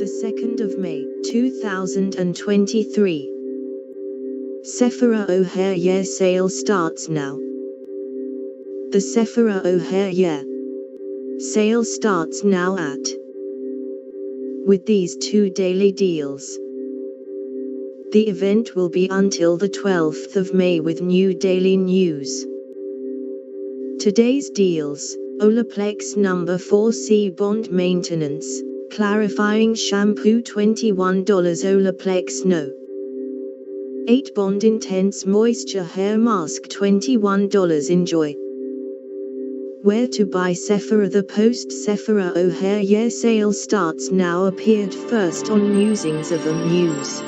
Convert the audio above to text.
2nd of May, 2023. Sephora Oh Hair Yeah sale starts now. The Sephora Oh Hair Yeah sale starts now with these 2 daily deals. The event will be until the 12th of May with new daily news. Today's deals: Olaplex No. 4C Bond Maintenance Clarifying Shampoo $21, Olaplex No. 8 Bond Intense Moisture Hair Mask $21. Enjoy. Where to buy Sephora? The post Sephora Oh Hair Yeah sale starts now appeared first on Musings of Muse.